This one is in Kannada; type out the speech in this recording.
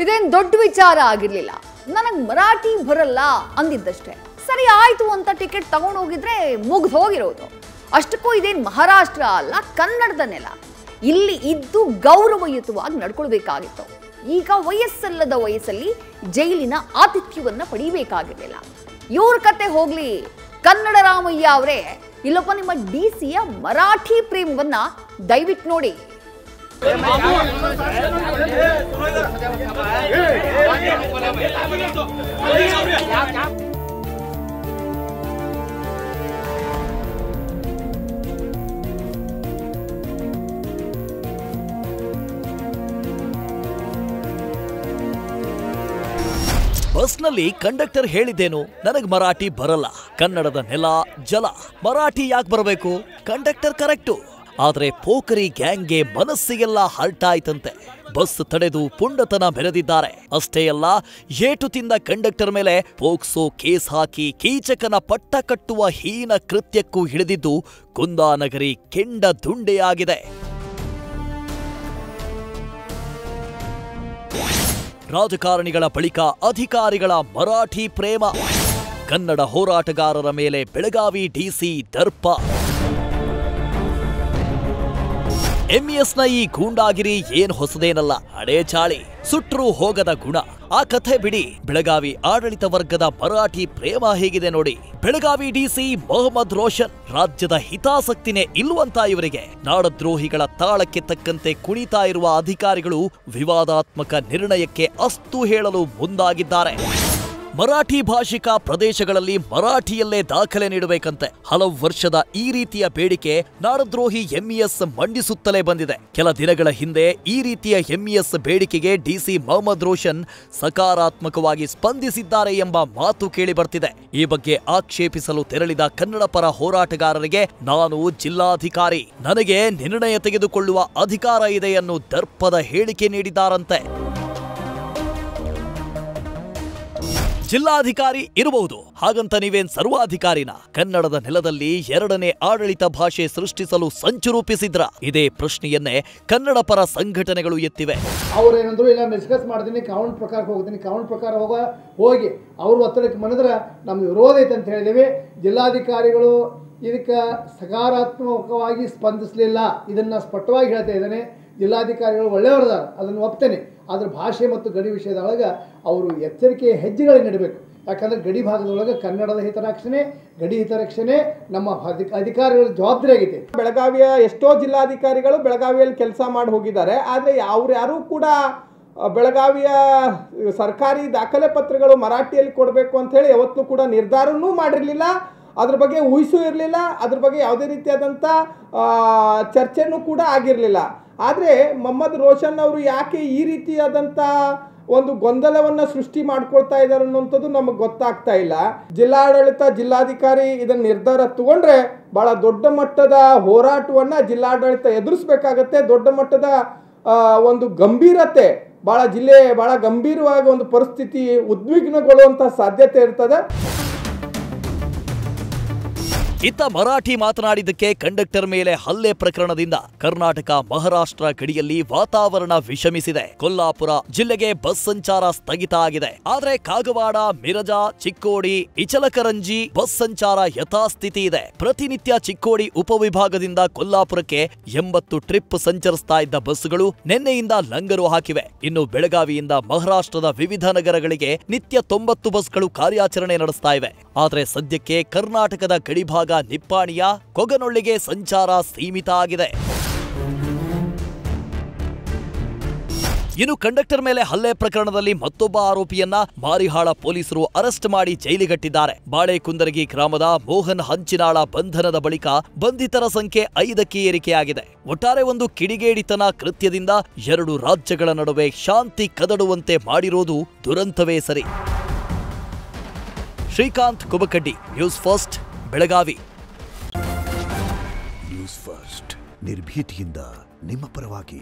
ಇದೇನು ದೊಡ್ಡ ವಿಚಾರ ಆಗಿರಲಿಲ್ಲ. ನನಗೆ ಮರಾಠಿ ಬರಲ್ಲ ಅಂದಿದ್ದಷ್ಟೇ. ಸರಿ ಆಯ್ತು ಅಂತ ಟಿಕೆಟ್ ತಗೊಂಡು ಹೋಗಿದ್ರೆ ಮುಗ್ದು ಹೋಗಿರೋದು. ಅಷ್ಟಕ್ಕೂ ಇದೇನು ಮಹಾರಾಷ್ಟ್ರ ಅಲ್ಲ, ಕನ್ನಡದ ನೆಲ. ಇಲ್ಲಿ ಇದ್ದು ಗೌರವಯುತವಾಗಿ ನಡ್ಕೊಳ್ಬೇಕಾಗಿತ್ತು. ಈಗ ವಯಸ್ಸಲ್ಲದ ವಯಸ್ಸಲ್ಲಿ ಜೈಲಿನ ಆತಿಥ್ಯವನ್ನ ಪಡಿಬೇಕಾಗಿರಲಿಲ್ಲ. ಇವ್ರ ಕತೆ ಹೋಗ್ಲಿ. ಕನ್ನಡ ರಾಮಯ್ಯ ಅವರೇ, ಇಲ್ಲಪ್ಪ ನಿಮ್ಮ ಡಿಸಿಯ ಮರಾಠಿ ಪ್ರೇಮವನ್ನ ದಯವಿಟ್ಟು ನೋಡಿ. ಬಸ್ನಲ್ಲಿ ಕಂಡಕ್ಟರ್ ಹೇಳಿದ್ದೇನು, ನನಗ್ ಮರಾಠಿ ಬರಲ್ಲ, ಕನ್ನಡದ ನೆಲ ಜಲ, ಮರಾಠಿ ಯಾಕೆ ಬರಬೇಕು? Conductor correct. ಆದ್ರೆ ಪೋಖರಿ ಗ್ಯಾಂಗ್ಗೆ ಮನಸ್ಸಿಗೆಲ್ಲ ಹರ್ಟಾಯ್ತಂತೆ. ಬಸ್ ತಡೆದು ಪುಂಡತನ ಮೆರೆದಿದ್ದಾರೆ. ಅಷ್ಟೇ ಅಲ್ಲ, ಏಟು ತಿಂದ ಕಂಡಕ್ಟರ್ ಮೇಲೆ ಪೋಕ್ಸೋ ಕೇಸ್ ಹಾಕಿ ಕೀಚಕನ ಪಟ್ಟ ಕಟ್ಟುವ ಹೀನ ಕೃತ್ಯಕ್ಕೂ ಹಿಡಿದಿದ್ದು ಕುಂದಾನಗರಿ ಕೆಂಡ ದುಂಡೆಯಾಗಿದೆ. ರಾಜಕಾರಣಿಗಳ ಬಳಿಕ ಅಧಿಕಾರಿಗಳ ಮರಾಠಿ ಪ್ರೇಮ. ಕನ್ನಡ ಹೋರಾಟಗಾರರ ಮೇಲೆ ಬೆಳಗಾವಿ ಡಿಸಿ ದರ್ಪ. ಎಂಇಎಸ್ನ ಈ ಗೂಂಡಾಗಿರಿ ಏನ್ ಹೊಸದೇನಲ್ಲ, ಹಳೇ ಚಾಳಿ, ಸುಟ್ರೂ ಹೋಗದ ಗುಣ. ಆ ಕಥೆ ಬಿಡಿ, ಬೆಳಗಾವಿ ಆಡಳಿತ ವರ್ಗದ ಮರಾಠಿ ಪ್ರೇಮ ಹೇಗಿದೆ ನೋಡಿ. ಬೆಳಗಾವಿ ಡಿಸಿ ಮೊಹಮ್ಮದ್ ರೋಷನ್ ರಾಜ್ಯದ ಹಿತಾಸಕ್ತಿನೇ ಇಲ್ವಂತ ಇವರಿಗೆ. ನಾಡದ್ರೋಹಿಗಳ ತಾಳಕ್ಕೆ ತಕ್ಕಂತೆ ಕುಣಿತಾ ಇರುವ ಅಧಿಕಾರಿಗಳು ವಿವಾದಾತ್ಮಕ ನಿರ್ಣಯಕ್ಕೆ ಅಸ್ತು ಹೇಳಲು ಮುಂದಾಗಿದ್ದಾರೆ. ಮರಾಠಿ ಭಾಷಿಕ ಪ್ರದೇಶಗಳಲ್ಲಿ ಮರಾಠಿಯಲ್ಲೇ ದಾಖಲೆ ನೀಡಬೇಕಂತೆ. ಹಲವು ವರ್ಷದ ಈ ರೀತಿಯ ಬೇಡಿಕೆ ನಾಡದ್ರೋಹಿ ಎಂಇಎಸ್ ಮಂಡಿಸುತ್ತಲೇ ಬಂದಿದೆ. ಕೆಲ ದಿನಗಳ ಹಿಂದೆ ಈ ರೀತಿಯ ಎಂಇಎಸ್ ಬೇಡಿಕೆಗೆ ಡಿಸಿ ಮೊಹಮ್ಮದ್ ರೋಷನ್ ಸಕಾರಾತ್ಮಕವಾಗಿ ಸ್ಪಂದಿಸಿದ್ದಾರೆ ಎಂಬ ಮಾತು ಕೇಳಿ ಬರ್ತಿದೆ. ಈ ಬಗ್ಗೆ ಆಕ್ಷೇಪಿಸಲು ತೆರಳಿದ ಕನ್ನಡ ಪರ ಹೋರಾಟಗಾರರಿಗೆ ನಾನು ಜಿಲ್ಲಾಧಿಕಾರಿ, ನನಗೆ ನಿರ್ಣಯ ತೆಗೆದುಕೊಳ್ಳುವ ಅಧಿಕಾರ ಇದೆ ಎನ್ನು ದರ್ಪದ ಹೇಳಿಕೆ ನೀಡಿದ್ದಾರಂತೆ. ಜಿಲ್ಲಾಧಿಕಾರಿ ಇರಬಹುದು, ಹಾಗಂತ ನೀವೇನ್ ಸರ್ವಾಧಿಕಾರಿನ? ಕನ್ನಡದ ನೆಲದಲ್ಲಿ ಎರಡನೇ ಆಡಳಿತ ಭಾಷೆ ಸೃಷ್ಟಿಸಲು ಸಂಚು ರೂಪಿಸಿದ್ರ? ಇದೇ ಪ್ರಶ್ನೆಯನ್ನೇ ಕನ್ನಡ ಪರ ಸಂಘಟನೆಗಳು ಎತ್ತಿವೆ. ಅವ್ರೇನಂದ್ರು ಇಲ್ಲ ಡಿಸ್ಕಸ್ ಮಾಡ್ತೀನಿ, ಕಾನೂನು ಪ್ರಕಾರ ಹೋಗ್ತೀನಿ, ಕಾನೂನು ಪ್ರಕಾರ ಹೋಗಿ ಅವ್ರ ಒತ್ತಡಕ್ಕೆ ಮಣಿದ್ರೆ ನಮ್ಗೆ ವಿರೋಧ ಐತೆ ಅಂತ ಹೇಳಿದೇವೆ. ಜಿಲ್ಲಾಧಿಕಾರಿಗಳು ಇದಕ್ಕೆ ಸಕಾರಾತ್ಮಕವಾಗಿ ಸ್ಪಂದಿಸಲಿಲ್ಲ. ಇದನ್ನು ಸ್ಪಷ್ಟವಾಗಿ ಹೇಳ್ತಾ ಇದ್ದಾನೆ. ಜಿಲ್ಲಾಧಿಕಾರಿಗಳು ಒಳ್ಳೆಯವರದಾರ, ಅದನ್ನು ಒಪ್ತೇನೆ. ಆದರೆ ಭಾಷೆ ಮತ್ತು ಗಡಿ ವಿಷಯದೊಳಗೆ ಅವರು ಎಚ್ಚರಿಕೆಯ ಹೆಜ್ಜೆಗಳನ್ನು ನೀಡಬೇಕು. ಯಾಕಂದರೆ ಗಡಿ ಭಾಗದೊಳಗೆ ಕನ್ನಡದ ಹಿತರಕ್ಷಣೆ, ಗಡಿ ಹಿತರಕ್ಷಣೆ ನಮ್ಮ ಅಧಿಕಾರಿಗಳ ಜವಾಬ್ದಾರಿ ಆಗೈತೆ. ಬೆಳಗಾವಿಯ ಎಷ್ಟೋ ಜಿಲ್ಲಾಧಿಕಾರಿಗಳು ಬೆಳಗಾವಿಯಲ್ಲಿ ಕೆಲಸ ಮಾಡಿ ಹೋಗಿದ್ದಾರೆ. ಆದರೆ ಯಾರೂ ಕೂಡ ಬೆಳಗಾವಿಯ ಸರ್ಕಾರಿ ದಾಖಲೆ ಪತ್ರಗಳು ಮರಾಠಿಯಲ್ಲಿ ಕೊಡಬೇಕು ಅಂತ ಹೇಳಿ ಯಾವತ್ತೂ ಕೂಡ ನಿರ್ಧಾರನೂ ಮಾಡಿರಲಿಲ್ಲ. ಅದ್ರ ಬಗ್ಗೆ ಊಹಿಸೂ ಇರಲಿಲ್ಲ. ಅದ್ರ ಬಗ್ಗೆ ಯಾವುದೇ ರೀತಿಯಾದಂಥ ಚರ್ಚೆನೂ ಕೂಡ ಆಗಿರಲಿಲ್ಲ. ಆದರೆ ಮೊಹಮ್ಮದ್ ರೋಷನ್ ಅವರು ಯಾಕೆ ಈ ರೀತಿಯಾದಂಥ ಒಂದು ಗೊಂದಲವನ್ನು ಸೃಷ್ಟಿ ಮಾಡ್ಕೊಳ್ತಾ ಇದ್ದಾರೆ ಅನ್ನೋಂಥದ್ದು ನಮಗೆ ಗೊತ್ತಾಗ್ತಾ ಇಲ್ಲ. ಜಿಲ್ಲಾಡಳಿತ, ಜಿಲ್ಲಾಧಿಕಾರಿ ಇದನ್ನು ನಿರ್ಧಾರ ತಗೊಂಡ್ರೆ ಭಾಳ ದೊಡ್ಡ ಮಟ್ಟದ ಹೋರಾಟವನ್ನು ಜಿಲ್ಲಾಡಳಿತ ಎದುರಿಸಬೇಕಾಗತ್ತೆ. ದೊಡ್ಡ ಮಟ್ಟದ ಒಂದು ಗಂಭೀರತೆ, ಭಾಳ ಗಂಭೀರವಾಗಿ ಒಂದು ಪರಿಸ್ಥಿತಿ ಉದ್ವಿಗ್ನಗೊಳ್ಳುವಂಥ ಸಾಧ್ಯತೆ ಇರ್ತದೆ. ಇತ್ತ ಮರಾಠಿ ಮಾತನಾಡಿದ್ದಕ್ಕೆ ಕಂಡಕ್ಟರ್ ಮೇಲೆ ಹಲ್ಲೆ ಪ್ರಕರಣದಿಂದ ಕರ್ನಾಟಕ ಮಹಾರಾಷ್ಟ್ರ ಗಡಿಯಲ್ಲಿ ವಾತಾವರಣ ವಿಷಮಿಸಿದೆ. ಕೊಲ್ಲಾಪುರ ಜಿಲ್ಲೆಗೆ ಬಸ್ ಸಂಚಾರ ಸ್ಥಗಿತ ಆಗಿದೆ. ಆದ್ರೆ ಕಾಗವಾಡ, ಮಿರಜಾ, ಚಿಕ್ಕೋಡಿ, ಇಚಲಕರಂಜಿ ಬಸ್ ಸಂಚಾರ ಯಥಾಸ್ಥಿತಿ ಇದೆ. ಪ್ರತಿನಿತ್ಯ ಚಿಕ್ಕೋಡಿ ಉಪವಿಭಾಗದಿಂದ ಕೊಲ್ಲಾಪುರಕ್ಕೆ 80 ಟ್ರಿಪ್ ಸಂಚರಿಸ್ತಾ ಇದ್ದ ಬಸ್ಗಳು ನಿನ್ನೆಯಿಂದ ಲಂಗರು ಹಾಕಿವೆ. ಇನ್ನು ಬೆಳಗಾವಿಯಿಂದ ಮಹಾರಾಷ್ಟ್ರದ ವಿವಿಧ ನಗರಗಳಿಗೆ ನಿತ್ಯ 90 ಬಸ್ಗಳು ಕಾರ್ಯಾಚರಣೆ ನಡೆಸ್ತಾ ಇವೆ. ಆದ್ರೆ ಸದ್ಯಕ್ಕೆ ಕರ್ನಾಟಕದ ಗಡಿಭಾಗ ನಿಪ್ಪಾಣಿಯ ಕೊಗನೊಳ್ಳಿಗೆ ಸಂಚಾರ ಸೀಮಿತ ಆಗಿದೆ. ಇನ್ನು ಕಂಡಕ್ಟರ್ ಮೇಲೆ ಹಲ್ಲೆ ಪ್ರಕರಣದಲ್ಲಿ ಮತ್ತೊಬ್ಬ ಆರೋಪಿಯನ್ನ ಮಾರಿಹಾಳ ಪೊಲೀಸರು ಅರೆಸ್ಟ್ ಮಾಡಿ ಜೈಲಿಗಟ್ಟಿದ್ದಾರೆ. ಬಾಳೆಕುಂದರಗಿ ಗ್ರಾಮದ ಮೋಹನ್ ಹಂಚಿನಾಳ ಬಂಧನದ ಬಳಿಕ ಬಂಧಿತರ ಸಂಖ್ಯೆ 5ಕ್ಕೆ ಏರಿಕೆಯಾಗಿದೆ. ಒಟ್ಟಾರೆ ಒಂದು ಕಿಡಿಗೇಡಿತನ ಕೃತ್ಯದಿಂದ 2 ರಾಜ್ಯಗಳ ನಡುವೆ ಶಾಂತಿ ಕದಡುವಂತೆ ಮಾಡಿರೋದು ದುರಂತವೇ ಸರಿ. Srikanth Kubakaddi, news first, Belagavi. News first ನಿರ್ಭೀತಿಯಿಂದ ನಿಮ್ಮ ಪರವಾಗಿ.